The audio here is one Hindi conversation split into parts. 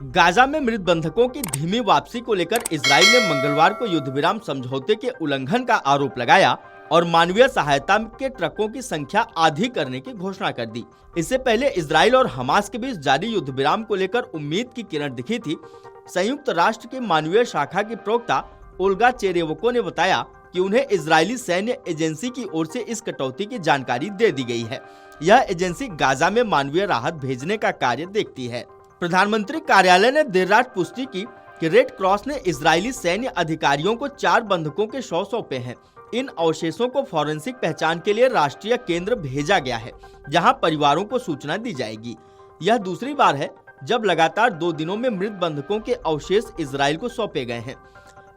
गाजा में मृत बंधकों की धीमी वापसी को लेकर इजराइल ने मंगलवार को युद्ध विराम समझौते के उल्लंघन का आरोप लगाया और मानवीय सहायता के ट्रकों की संख्या आधी करने की घोषणा कर दी। इससे पहले इजराइल और हमास के बीच जारी युद्ध विराम को लेकर उम्मीद की किरण दिखी थी। संयुक्त राष्ट्र की मानवीय शाखा की प्रवक्ता ओल्गा चेरेवको ने बताया कि उन्हें इजरायली सैन्य एजेंसी की ओर से इस कटौती की जानकारी दे दी गई है। यह एजेंसी गाजा में मानवीय राहत भेजने का कार्य देखती है। प्रधानमंत्री कार्यालय ने देर रात पुष्टि की कि रेड क्रॉस ने इजरायली सैन्य अधिकारियों को 4 बंधकों के शव सौंपे हैं। इन अवशेषों को फॉरेंसिक पहचान के लिए राष्ट्रीय केंद्र भेजा गया है, जहां परिवारों को सूचना दी जाएगी। यह दूसरी बार है जब लगातार 2 दिनों में मृत बंधकों के अवशेष इजराइल को सौंपे गए हैं।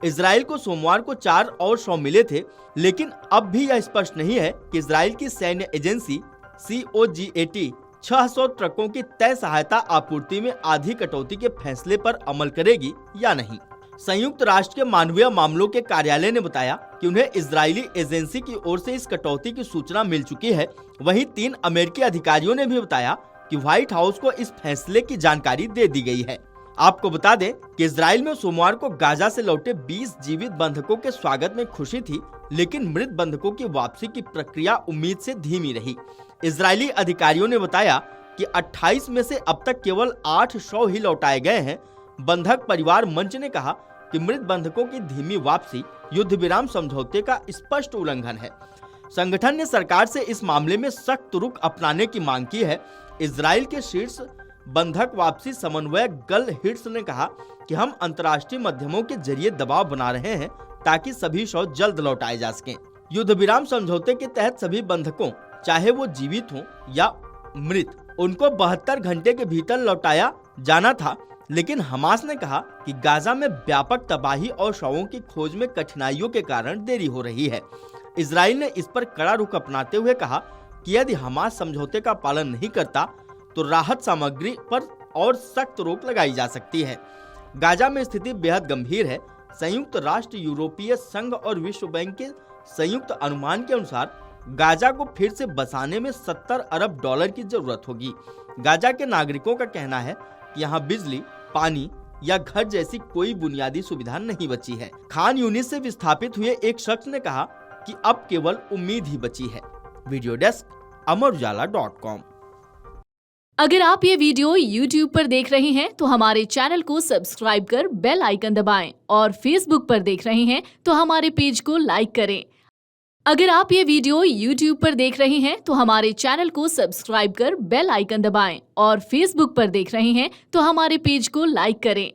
इजराइल को सोमवार को 4 और शव मिले थे, लेकिन अब भी यह स्पष्ट नहीं है कि इजराइल की सैन्य एजेंसी COGAT 600 ट्रकों की तय सहायता आपूर्ति में आधी कटौती के फैसले पर अमल करेगी या नहीं। संयुक्त राष्ट्र के मानवीय मामलों के कार्यालय ने बताया कि उन्हें इजरायली एजेंसी की ओर से इस कटौती की सूचना मिल चुकी है। वहीं 3 अमेरिकी अधिकारियों ने भी बताया कि व्हाइट हाउस को इस फैसले की जानकारी दे दी गई है। आपको बता दें कि इजराइल में सोमवार को गाजा से लौटे 20 जीवित बंधकों के स्वागत में खुशी थी, लेकिन मृत बंधकों की वापसी की प्रक्रिया उम्मीद से धीमी रही। इजरायली अधिकारियों ने बताया कि 28 में से अब तक केवल 8 शव ही लौटाए गए हैं। बंधक परिवार मंच ने कहा कि मृत बंधकों की धीमी वापसी युद्ध विराम समझौते का स्पष्ट उल्लंघन है। संगठन ने सरकार से इस मामले में सख्त रुख अपनाने की मांग की है। इजराइल के शीर्ष बंधक वापसी समन्वयक गल हिट्स ने कहा कि हम अंतर्राष्ट्रीय माध्यमों के जरिए दबाव बना रहे हैं ताकि सभी शव जल्द लौटाए जा सकें। युद्ध विराम समझौते के तहत सभी बंधकों, चाहे वो जीवित हों या मृत, उनको 72 घंटे के भीतर लौटाया जाना था, लेकिन हमास ने कहा कि गाजा में व्यापक तबाही और शवों की खोज में कठिनाइयों के कारण देरी हो रही है। इजराइल ने इस पर कड़ा रुख अपनाते हुए कहा कि यदि हमास समझौते का पालन नहीं करता तो राहत सामग्री पर और सख्त रोक लगाई जा सकती है। गाजा में स्थिति बेहद गंभीर है। संयुक्त राष्ट्र, यूरोपीय संघ और विश्व बैंक के संयुक्त अनुमान के अनुसार गाजा को फिर से बसाने में $70 अरब की जरूरत होगी। गाजा के नागरिकों का कहना है कि यहाँ बिजली, पानी या घर जैसी कोई बुनियादी सुविधा नहीं बची है। खान यूनिस से विस्थापित हुए एक शख्स ने कहा कि अब केवल उम्मीद ही बची है। Video desk amarujala.com। अगर आप ये वीडियो YouTube पर देख रहे हैं तो हमारे चैनल को सब्सक्राइब कर बेल आइकन दबाएं और Facebook पर देख रहे हैं तो हमारे पेज को लाइक करें। अगर आप ये वीडियो YouTube पर देख रहे हैं तो हमारे चैनल को सब्सक्राइब कर बेल आइकन दबाएं और Facebook पर देख रहे हैं तो हमारे पेज को लाइक करें।